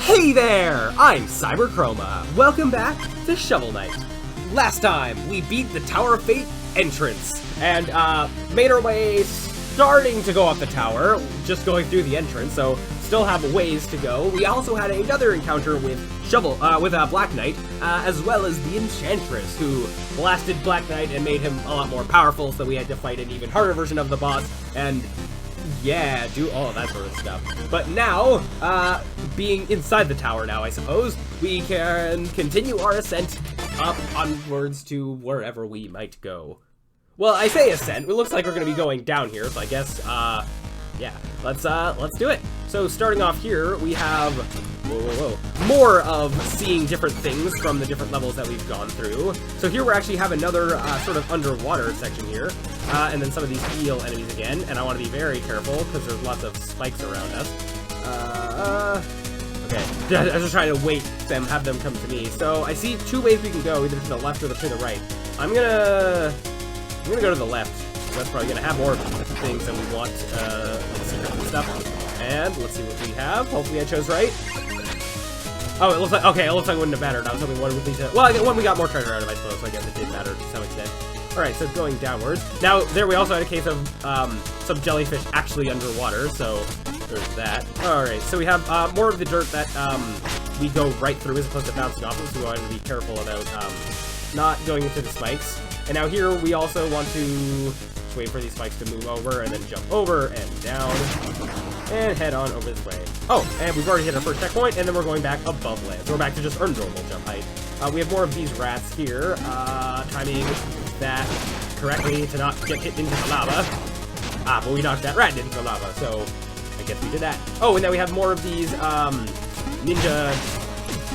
Hey there! I'm Chroma. Welcome back to Shovel Knight. Last time, we beat the Tower of Fate entrance, and made our way starting to go up the tower, just going through the entrance, so still have a ways to go. We also had another encounter with Black Knight, as well as the Enchantress, who blasted Black Knight and made him a lot more powerful, so we had to fight an even harder version of the boss, and yeah, do all of that sort of stuff. But now, being inside the tower now, I suppose, we can continue our ascent up onwards to wherever we might go. Well, I say ascent, it looks like we're gonna be going down here, so I guess, yeah, let's do it. So starting off here, we have, more of seeing different things from the different levels that we've gone through. So here we actually have another sort of underwater section here, and then some of these eel enemies again, and I want to be very careful because there's lots of spikes around us. Okay, I was just trying to wait them, have them come to me. So I see two ways we can go, either to the left or to the right. I'm gonna go to the left. That's probably gonna have more things than we want, like secrets and stuff. And let's see what we have. Hopefully I chose right. Oh, it looks like, okay, it looks like it wouldn't have mattered. I was hoping one would lead to, well, one we got more treasure out of, I suppose, so I guess it did matter to some extent. Alright, so going downwards. Now, there we also had a case of, some jellyfish actually underwater, so there's that. Alright, so we have, more of the dirt that, we go right through as opposed to bouncing off of, so we want to be careful about, not going into the spikes. And now here, we also want to just wait for these spikes to move over, and then jump over and down, and head on over this way. Oh, and we've already hit our first checkpoint, and then we're going back above land. So we're back to just our normal jump height. We have more of these rats here, timing that correctly to not get hit into the lava. Ah, but we knocked that rat into the lava, so I guess we did that. Oh, and then we have more of these, ninja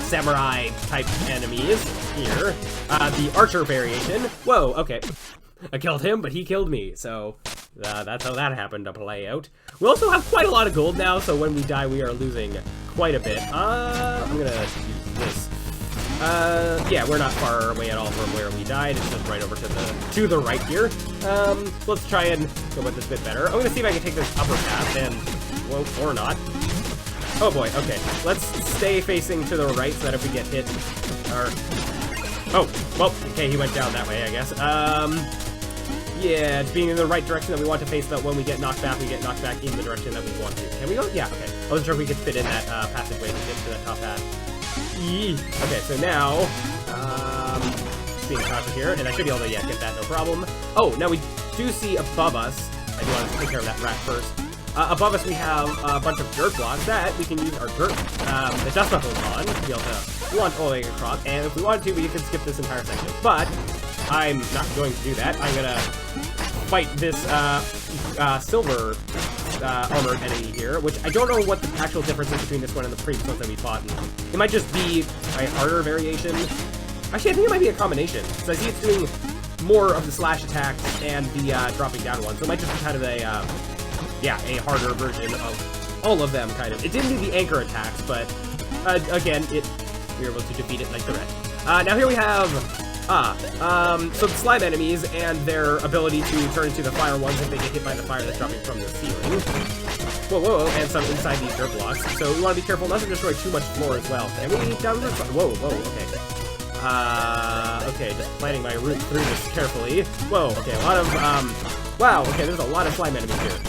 samurai type enemies here. The archer variation. Whoa, okay. I killed him, but he killed me, so that's how that happened to play out. We also have quite a lot of gold now, so when we die, we are losing quite a bit. I'm gonna use this. Yeah, we're not far away at all from where we died. It's just right over to the right here. Let's try and go with this bit better. I'm gonna see if I can take this upper path, and, well, or not. Oh boy, okay. Let's stay facing to the right so that if we get hit, or... Oh, well, okay, he went down that way, I guess. Yeah, it's being in the right direction that we want to face, that when we get knocked back, we get knocked back in the direction that we want to. Can we go? Yeah, okay. I wasn't sure if we could fit in that passageway to get to that top path. Eee. Okay, so now, just being cautious here, and I should be able to, yeah, get that, no problem. Oh, now we do see above us, I do want to take care of that rat first. Above us we have a bunch of dirt blocks that we can use our dirt, the dust buckles on, to be able to launch all the way across, and if we wanted to, we could skip this entire section. But I'm not going to do that. I'm gonna fight this silver armored enemy here, which I don't know what the actual difference is between this one and the previous ones that we fought. It might just be a harder variation. Actually, I think it might be a combination, because I see it's doing more of the slash attacks and the dropping down one, so it might just be kind of a, yeah, a harder version of all of them, kind of. It didn't do the anchor attacks, but, again, we were able to defeat it like the rest. Now here we have, so the slime enemies and their ability to turn into the fire ones if they get hit by the fire that's dropping from the ceiling. Whoa, and some inside these dirt blocks. So we want to be careful not to destroy too much floor as well. And we down this one. Whoa, okay. Okay, just planning my route through this carefully. Whoa, okay, a lot of, wow, okay, there's a lot of slime enemies here.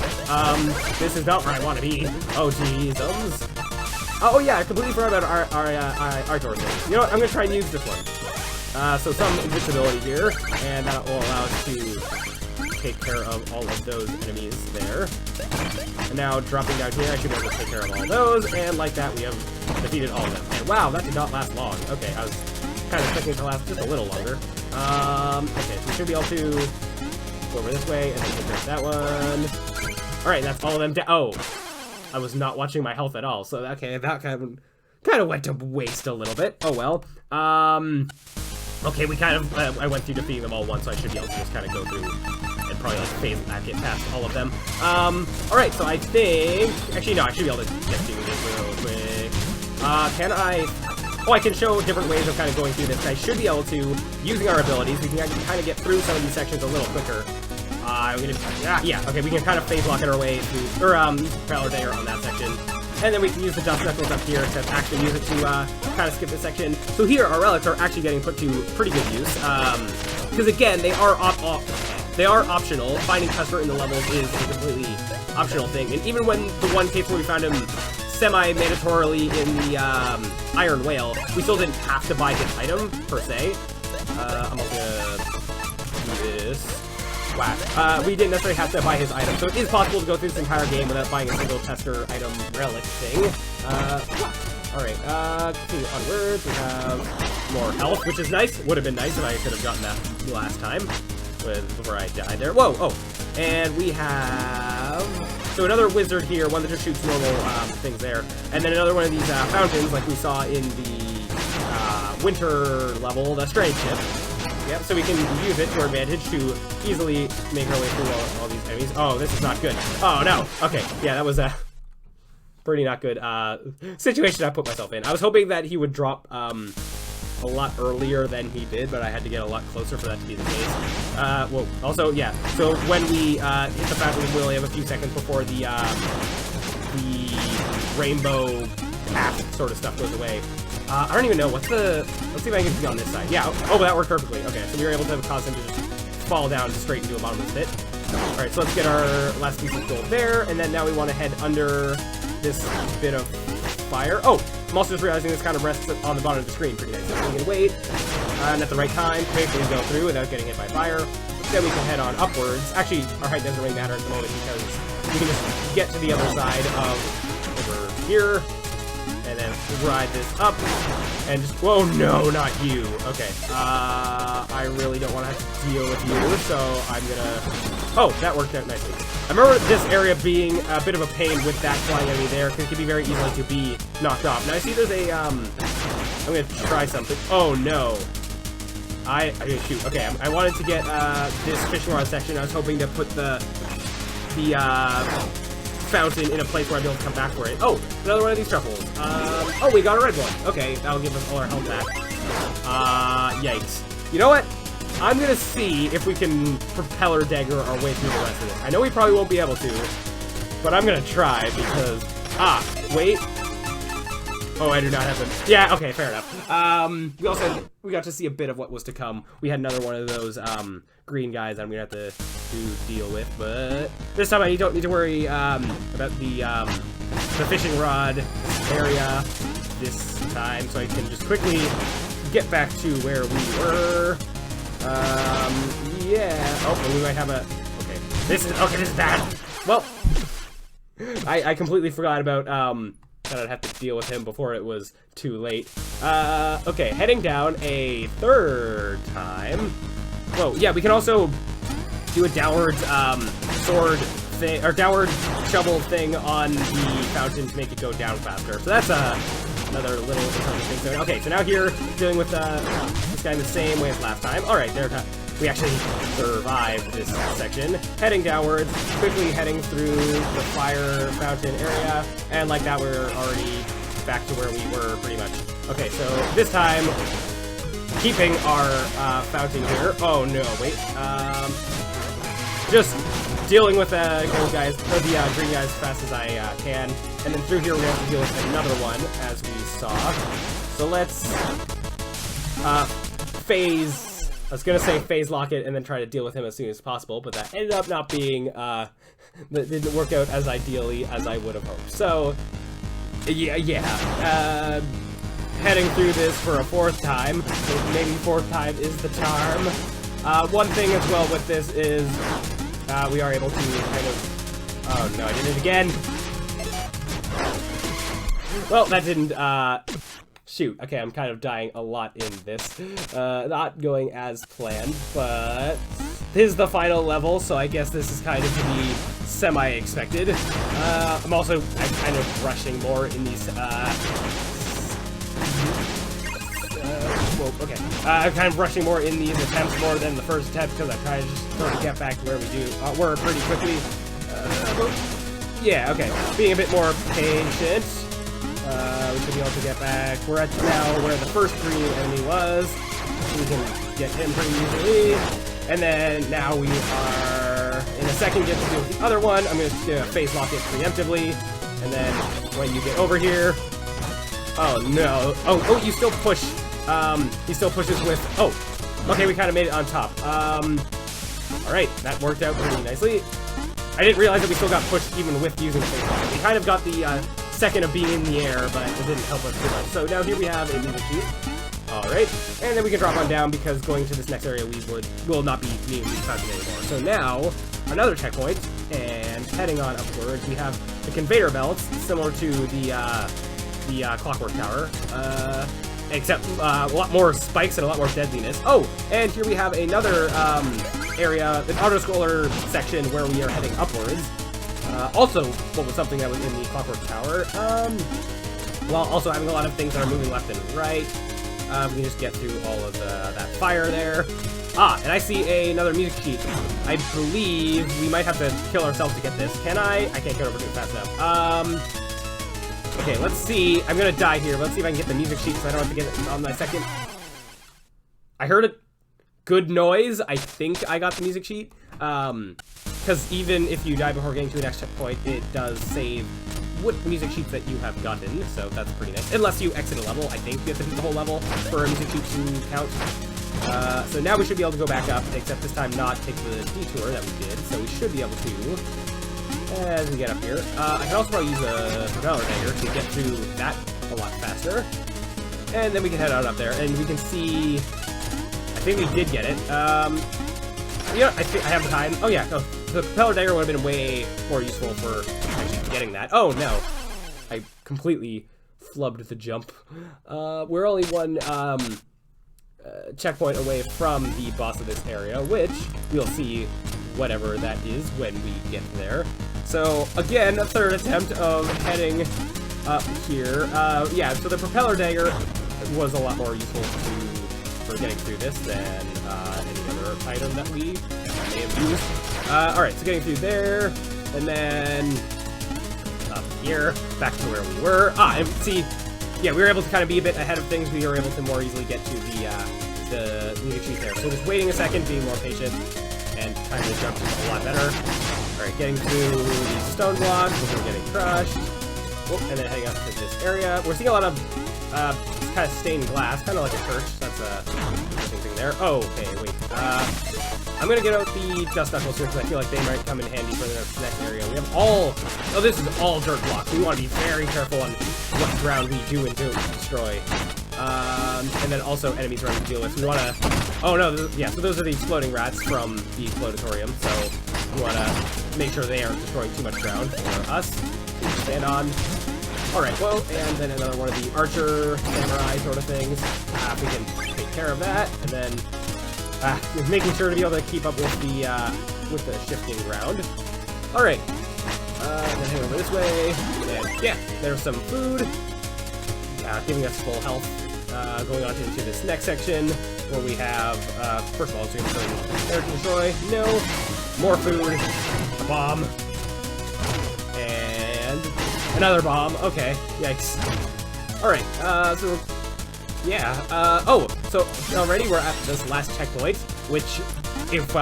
This is not where I want to be. Oh, jeez. Oh, yeah, I completely forgot about our door thing. You know what, I'm gonna try and use this one. So some invincibility here, and that will allow us to take care of all of those enemies there. And now, dropping down here, I should be able to take care of all those, and like that, we have defeated all of them. And wow, that did not last long. Okay, I was kind of expecting it to last just a little longer. Okay, so we should be able to go over this way, and then take care of that one. Alright, that's all of them down. Oh, I was not watching my health at all, so okay, that kind of went to waste a little bit. Oh well. Okay, we kind of, I went through defeating them all once, so I should be able to just kind of go through and probably like phase back, get past all of them. Alright, so I think, actually no, I should be able to get through this real quick. Can I, oh, I can show different ways of kind of going through this. I should be able to, using our abilities, we can kind of get through some of these sections a little quicker. I'm gonna, yeah, okay, we can kind of phase lock our way through, or, Propeller Dagger on that section. and then we can use the dust knuckles up here to actually use it to kind of skip this section. So here, our relics are actually getting put to pretty good use, because again, they are optional. Finding Custer in the levels is a completely optional thing, and even when the one case where we found him semi-mandatorily in the Iron Whale, we still didn't have to buy his item, per se. I'm also gonna do this. Wow. We didn't necessarily have to buy his item, so it is possible to go through this entire game without buying a single tester item relic thing. Alright, continue onwards. We have more health, which is nice. Would have been nice if I could have gotten that last time before I died there. Whoa, oh. And we have... So another wizard here, one that just shoots normal things there. And then another one of these fountains, like we saw in the winter level, the strange ship. Yep, so we can use it to our advantage to easily make our way through all these enemies. Oh, this is not good. Oh, no. Okay, yeah, that was a pretty not good situation I put myself in. I was hoping that he would drop a lot earlier than he did, but I had to get a lot closer for that to be the case. Well, also, yeah, so when we hit the fountain, we only have a few seconds before the rainbow path sort of stuff goes away. I don't even know what's the... Let's see if I can get on this side. Yeah, oh, that worked perfectly. Okay, so we were able to cause him to just fall down straight into a bottomless pit. Alright, so let's get our last piece of gold there, and then now we want to head under this bit of fire. Oh, I'm also just realizing this kind of rests on the bottom of the screen pretty nice. So we can wait, and at the right time, quickly go through without getting hit by fire. Then we can head on upwards. Actually, our height doesn't really matter at the moment because we can just get to the other side of over here, and then ride this up, and just, whoa, no, not you. Okay, I really don't want to have to deal with you, so I'm gonna, oh, that worked out nicely. I remember this area being a bit of a pain with that flying enemy there, because it can be very easily to be knocked off. Now I see there's a, I'm gonna try something. Oh, no. I'm gonna shoot. Okay, I wanted to get, this fishing rod section. I was hoping to put the fountain in a place where I'd be able to come back for it. Oh, another one of these truffles. Oh, we got a red one. Okay, that'll give us all our health back. Yikes. You know what? I'm gonna see if we can propeller dagger our way through the rest of it. I know we probably won't be able to, but I'm gonna try because... wait. Oh, I do not have them. Yeah, okay, fair enough. We got to see a bit of what was to come. We had another one of those, green guys I'm gonna have to deal with, but this time I don't need to worry, about the fishing rod area this time, so I can just quickly get back to where we were. Yeah. Oh, we might have a... Okay. This is bad. Well, I completely forgot about, that I'd have to deal with him before it was too late. Okay, heading down a third time. Whoa, yeah, we can also do a downward, sword thing, or downward shovel thing on the fountain to make it go down faster. So that's, another little interesting thing. Okay, so now here, dealing with, this guy in the same way as last time. Alright, we actually survived this section. Heading downwards, quickly heading through the fire fountain area, and like that we're already back to where we were, pretty much. Okay, so this time, keeping our fountain here. Oh no, wait. Just dealing with the gold guys, or the green guys as fast as I can. And then through here we're going to have to deal with another one, as we saw. So let's phase... I was gonna say phase lock it and then try to deal with him as soon as possible, but that ended up not being, that didn't work out as ideally as I would have hoped. So, yeah, heading through this for a fourth time, so maybe fourth time is the charm. One thing as well with this is, we are able to kind of, oh no, I did it again. Well, that didn't, shoot, okay, I'm kind of dying a lot in this. Not going as planned, but this is the final level, so I guess this is kind of to be semi-expected. I'm kind of rushing more in these, whoa, okay. I'm kind of rushing more in these attempts more than the first attempt, because I try to just sort of get back to where we were pretty quickly. Yeah, okay, being a bit more patient. We should be able to get back. We're at now where the first green enemy was. We can get him pretty easily. And then now we are, in a second, get to do the other one. I'm going to phase lock it preemptively. And then when you get over here... Oh, no. Oh, you still push. He still pushes with... Oh, okay, we kind of made it on top. Alright, that worked out pretty nicely. I didn't realize that we still got pushed even with using the face. We kind of got the second of being in the air, but it didn't help us too much. So now here we have a music sheet. Alright, and then we can drop on down because going to this next area will not be needing these fountain anymore. So now, another checkpoint, and heading on upwards, we have the conveyor belts, similar to the clockwork tower, except a lot more spikes and a lot more deadliness. Oh, and here we have another area, an auto-scroller section where we are heading upwards. Also, what was something that was in the clockwork tower, while also having a lot of things that are moving left and right. We can just get through all of that fire there. Ah, and I see another music sheet. I believe we might have to kill ourselves to get this. Can I? I can't get over to it fast enough. Okay, let's see. I'm gonna die here, but let's see if I can get the music sheet so I don't have to get it on my second. I heard a good noise. I think I got the music sheet. Because even if you die before getting to the next checkpoint, it does save what music sheets that you have gotten, so that's pretty nice. Unless you exit a level, I think you have to beat the whole level for a music sheet to count. So now we should be able to go back up, except this time not take the detour that we did, so we should be able to, as we get up here. I can also probably use a propeller dagger to get through that a lot faster. And then we can head on up there, and we can see, I think we did get it. Yeah, I think I have the time. Oh yeah, no, the propeller dagger would have been way more useful for actually getting that. Oh no, I completely flubbed the jump. We're only one checkpoint away from the boss of this area, which we'll see whatever that is when we get there. So again, a third attempt of heading up here. Yeah, so the propeller dagger was a lot more useful for getting through this than any other item that we may have used. Alright, so getting through there, and then up here, back to where we were. And see, yeah, we were able to kind of be a bit ahead of things. We were able to more easily get to the music sheet there. So just waiting a second, being more patient, and kind of jump a lot better. Alright, getting through these stone blocks before getting crushed. Whoop, and then heading up to this area. We're seeing a lot of kind of stained glass, kind of like a church. That's a interesting thing there. Oh, okay, wait. I'm gonna get out the dust knuckles here because I feel like they might come in handy for the next area. We have all... Oh, this is all dirt blocks. We want to be very careful on what ground we do and don't destroy. And then also enemies we're going to deal with. We want to... Oh, no, yeah, so those are the exploding rats from the explodatorium, so we want to make sure they aren't destroying too much ground for us to stand on. Alright, well, and then another one of the archer, samurai sort of things. We can take care of that, and then just making sure to be able to keep up with the shifting ground. Alright, then head over this way, and yeah, there's some food, giving us full health. Going on into this next section, where we have, first of all, it's going to there to destroy, no, more food, a bomb, and another bomb. Okay, yikes. Alright, so, yeah, oh, so already we're at this last checkpoint, which, if,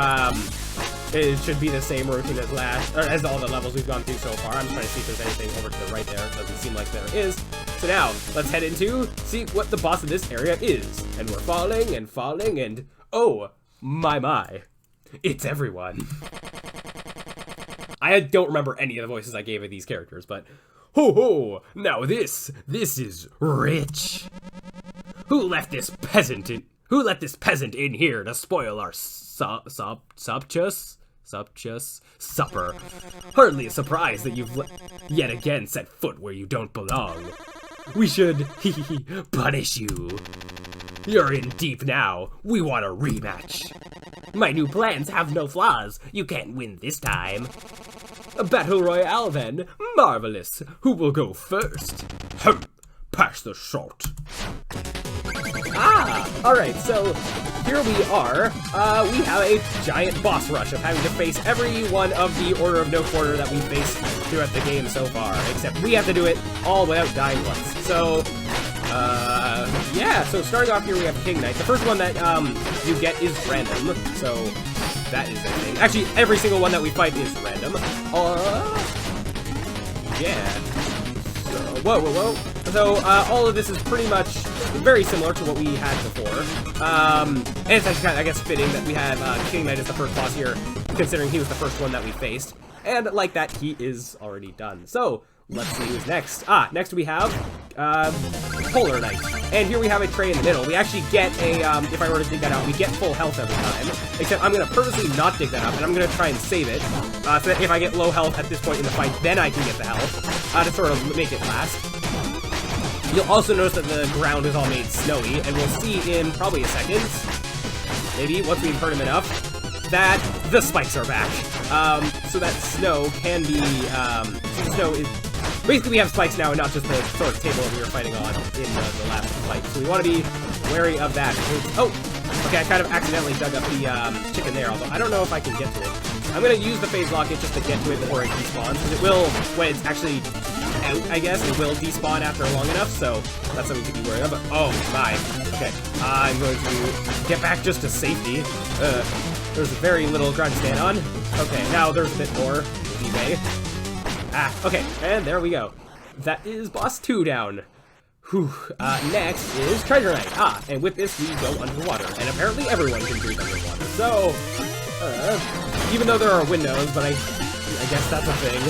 it should be the same routine as all the levels we've gone through so far. I'm trying to see if there's anything over to the right there. It doesn't seem like there is. So now, let's head into, see what the boss of this area is. And we're falling, and oh, my. It's everyone. I don't remember any of the voices I gave of these characters, but ho, now this is rich. Who let this peasant in here to spoil our sumptuous supper? Hardly a surprise that you've yet again set foot where you don't belong. We should, punish you. You're in deep now. We want a rematch. My new plans have no flaws. You can't win this time. A battle royale then. Marvelous. Who will go first? Pass the shot. Alright, so here we are. We have a giant boss rush of having to face every one of the Order of No Quarter that we faced throughout the game so far, except we have to do it all without dying once. So, yeah, so starting off here we have King Knight. The first one that you get is random, so that is the thing. Actually, every single one that we fight is random. Yeah. Whoa, whoa, whoa. So, all of this is pretty much very similar to what we had before. And it's actually kind of, I guess, fitting that we have King Knight as the first boss here, considering he was the first one that we faced. And like that, he is already done. So, let's see who's next. Next we have Polar Knight. And here we have a tray in the middle. We actually get a, if I were to dig that out, we get full health every time. Except I'm going to purposely not dig that up, and I'm going to try and save it. So that if I get low health at this point in the fight, then I can get the health. To sort of make it last. You'll also notice that the ground is all made snowy, and we'll see in probably a second, maybe once we've hurt him enough, that the spikes are back. So that snow can be, snow is, basically we have spikes now and not just the sort of table that we were fighting on in the last fight. So we want to be wary of that. Oh, okay, I kind of accidentally dug up the chicken there, although I don't know if I can get to it. I'm going to use the phase locket just to get to it before it despawns, because it will, when it's actually out, I guess, it will despawn after long enough, so that's something to be worried about. Oh my, okay, I'm going to get back just to safety. There's very little ground to stand on. Okay, now there's a bit more, if you may. Okay, and there we go. That is boss 2 down. Whew. Next is Treasure Knight. And with this we go underwater, and apparently everyone can breathe underwater. So, even though there are windows, but I guess that's a thing.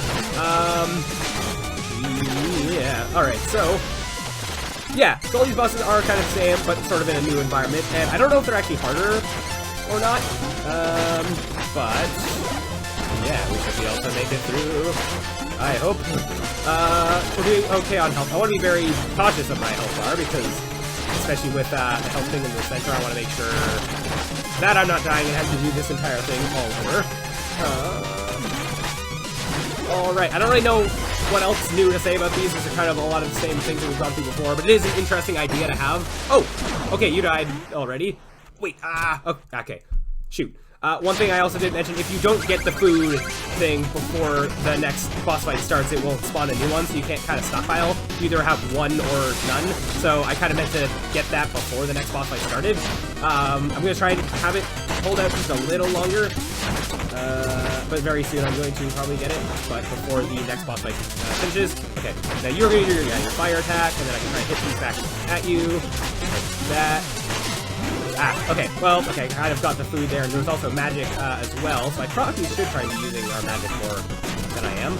Yeah, alright, so yeah, so all these bosses are kind of the same, but sort of in a new environment, and I don't know if they're actually harder or not, but yeah, we should be able to make it through, I hope. We're doing okay on health. I want to be very cautious of my health bar, because especially with the health thing in the center, I want to make sure that I'm not dying and have to do this entire thing all over. Alright, I don't really know what else new to say about these. These are kind of a lot of the same things that we've gone through before, but it is an interesting idea to have. Oh! Okay, you died already. Wait, okay. Shoot. One thing I also didn't mention, if you don't get the food thing before the next boss fight starts, it will spawn a new one, so you can't kind of stockpile. You either have one or none, so I kind of meant to get that before the next boss fight started. I'm going to try and have it hold out just a little longer, but very soon I'm going to probably get it, but before the next boss fight finishes. Okay, now you're going to do your fire attack, and then I can try and hit these back at you, like that. Okay, well, okay, kind of got the food there, and there's also magic as well, so I probably should try and be using our magic more than I am.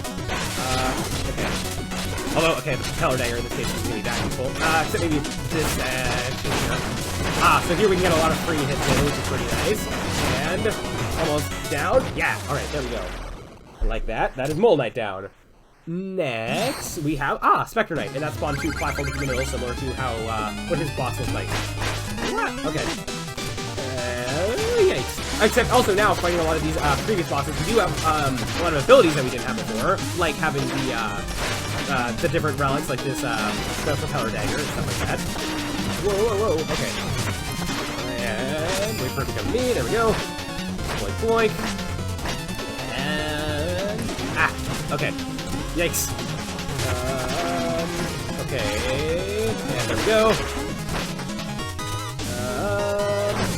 Okay. Although, okay, the propeller dagger in this case is going to be that useful. Except maybe this, so here we can get a lot of free hits in, which is pretty nice. And almost down. Yeah, alright, there we go. I like that. That is Mole Knight down. Next, we have, Spectre Knight, and that spawned 2 platforms in the middle, similar to how, what his boss looks like. Okay. Yikes. Except also now, fighting a lot of these previous bosses, we do have a lot of abilities that we didn't have before, like having the different relics, like this the propeller dagger and stuff like that. Whoa, whoa, whoa. Okay. And wait for it to come to me. There we go. Boink, boink. And okay. Yikes. Okay. And there we go.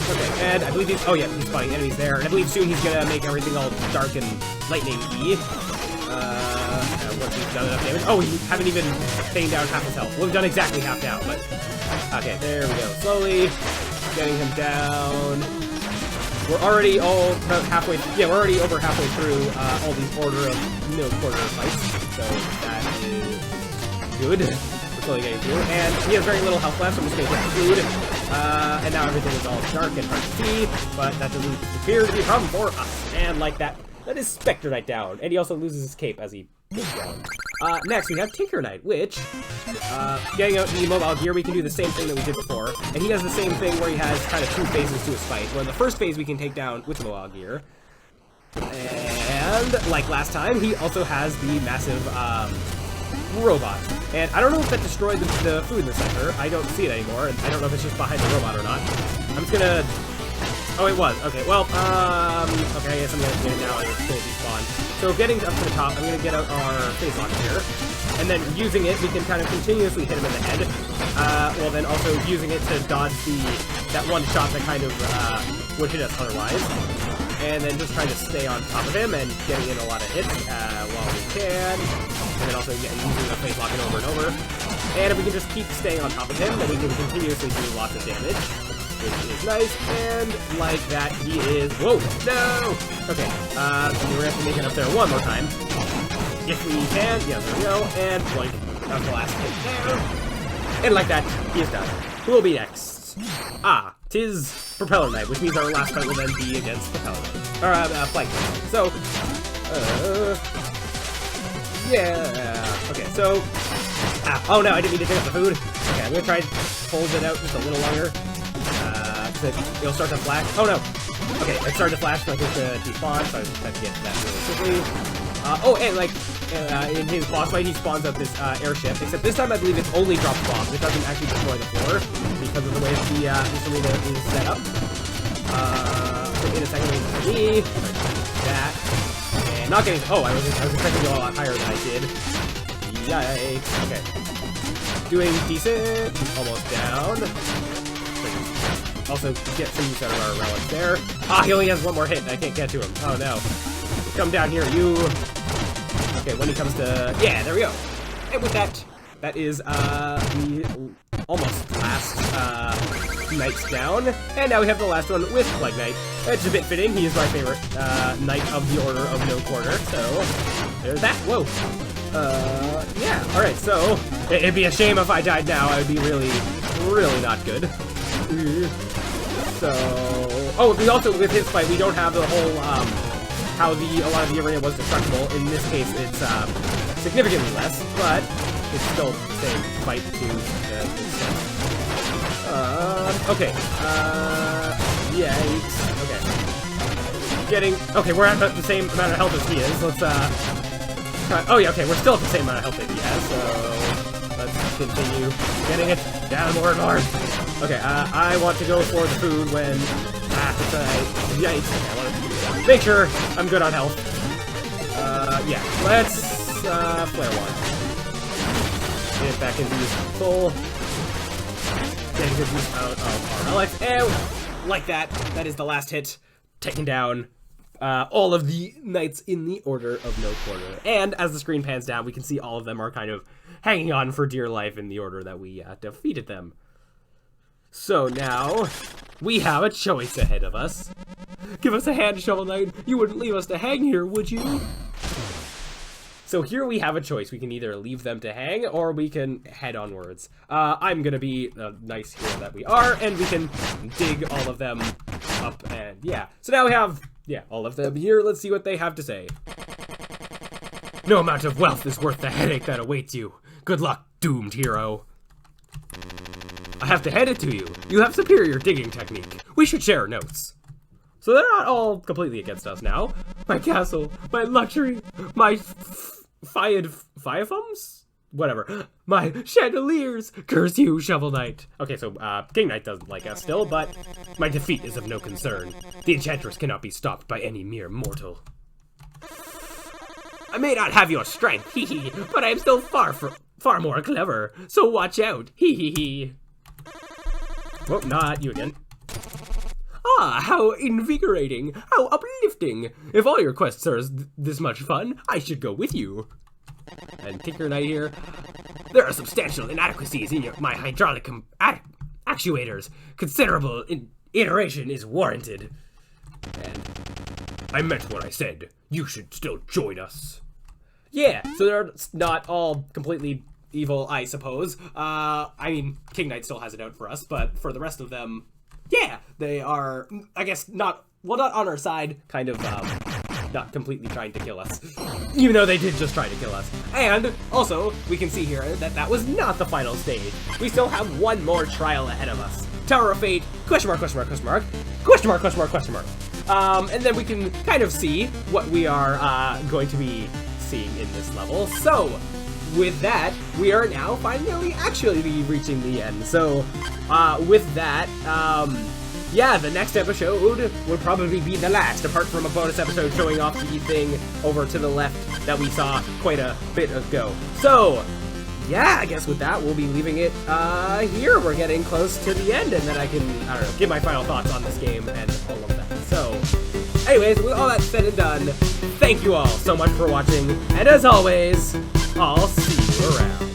Okay, and I believe he's, oh yeah, he's fighting enemies there, and I believe soon he's gonna make everything all dark and lightning-y. Once he's done enough damage. Oh, we haven't even taken down half his health. Well, we've done exactly half down, but okay, there we go. Slowly getting him down. We're already all about halfway, yeah, we're already over halfway through all these order of quarter fights, so that is good. We're slowly getting through, and he has very little health left, so I'm just gonna hit food. And now everything is all dark and hard to see, but that doesn't appear to be a problem for us. And like that, that is Spectre Knight down. And he also loses his cape as he goes down. Next, we have Tinker Knight, which, getting out the mobile gear, we can do the same thing that we did before. And he has the same thing where he has kind of 2 phases to his fight. Where in the first phase we can take down with the mobile gear. And, like last time, he also has the massive, robot. And I don't know if that destroyed the food in the center. I don't see it anymore, and I don't know if it's just behind the robot or not. I'm just gonna... Oh, it was. Okay, well, okay, I guess I'm gonna get it now and it's gonna despawn. So getting up to the top, I'm gonna get out our phase lock here. And then using it, we can kind of continuously hit him in the head. Well, then also using it to dodge that one shot that kind of, would hit us otherwise. And then just trying to stay on top of him and getting in a lot of hits, while we can. And then also using the phase locking over and over. And if we can just keep staying on top of him, then we can continuously do lots of damage, which is nice. And like that, he is... Whoa! No! Okay, so we're going to have to make it up there one more time. If we can. Yeah, there we go. And like, that's the last hit there. And like that, he is done. Who will be next? Ah, 'tis Propeller Knight, which means our last fight will then be against Propeller Knight. Or, Flight Knight. So, yeah. Okay, so... oh no, I didn't mean to take up the food. Okay, I'm gonna try and hold it out just a little longer. So it'll start to flash. Oh no! Okay, it started to flash like it's despawn, so I just have to get to that really quickly. Oh, and like, in his boss fight, he spawns up this airship, except this time I believe it only drops bombs. It doesn't actually destroy the floor, because of the way this arena is set up. So in a second, we can see that. And not getting... Oh, I was expecting to go a lot higher than I did. Yikes. Okay. Doing decent. Almost down. Also, get some use out of our relics there. Ah, he only has one more hit, and I can't get to him. Oh, no. Come down here, you. Okay, when he comes to... Yeah, there we go. And with that, that is the almost last knights down. And now we have the last one with Plague Knight. It's a bit fitting. He is my favorite knight of the Order of No Quarter. So, there's that. Whoa. Yeah. Alright, so it'd be a shame if I died now. I would be really, really not good. So... Oh, we also, with his fight, we don't have the whole, how a lot of the arena was destructible. In this case, it's significantly less, but it's still the same fight to okay. Yikes. Okay. Okay, we're at the same amount of health as he is. Let's, oh yeah, okay, we're still at the same amount of health that he has, so let's continue getting it down more and more. Okay, I want to go for the food when, yikes. Okay, I want to make sure I'm good on health. Yeah, let's, flare one. Get it back into full. Getting good use out of our relics, and like that, that is the last hit, taking down all of the knights in the Order of No Quarter. And as the screen pans down, we can see all of them are kind of hanging on for dear life in the order that we defeated them. So now, we have a choice ahead of us. Give us a hand, Shovel Knight. You wouldn't leave us to hang here, would you? So here we have a choice. We can either leave them to hang, or we can head onwards. I'm gonna be a nice hero that we are, and we can dig all of them up, and yeah. So now we have, yeah, all of them here. Let's see what they have to say. No amount of wealth is worth the headache that awaits you. Good luck, doomed hero. I have to hand it to you. You have superior digging technique. We should share notes. So they're not all completely against us now. My castle, my luxury, my fiefums? Whatever. My chandeliers! Curse you, Shovel Knight! Okay, so, King Knight doesn't like us still, but my defeat is of no concern. The Enchantress cannot be stopped by any mere mortal. I may not have your strength, hee hee, but I am still far more clever, so watch out, hee hee hee. Oh, not you again. Ah, how invigorating, how uplifting. If all your quests are this much fun, I should go with you. And Tinker Knight here. There are substantial inadequacies in my hydraulic actuators. Considerable iteration is warranted. And I meant what I said. You should still join us. Yeah, so they're not all completely evil, I suppose. I mean, King Knight still has it out for us, but for the rest of them, yeah, they are, I guess, not on our side, kind of, not completely trying to kill us, even though they did just try to kill us. And also, we can see here that that was not the final stage. We still have one more trial ahead of us. Tower of Fate, question mark, question mark, question mark, question mark, question mark, question mark. And then we can kind of see what we are, going to be seeing in this level. So, with that, we are now finally actually reaching the end. So, with that, yeah, the next episode would probably be the last, apart from a bonus episode showing off the thing over to the left that we saw quite a bit ago. So, yeah, I guess with that, we'll be leaving it here. We're getting close to the end, and then I can, I don't know, give my final thoughts on this game and all of that. So, anyways, with all that said and done, thank you all so much for watching, and as always, I'll see you around.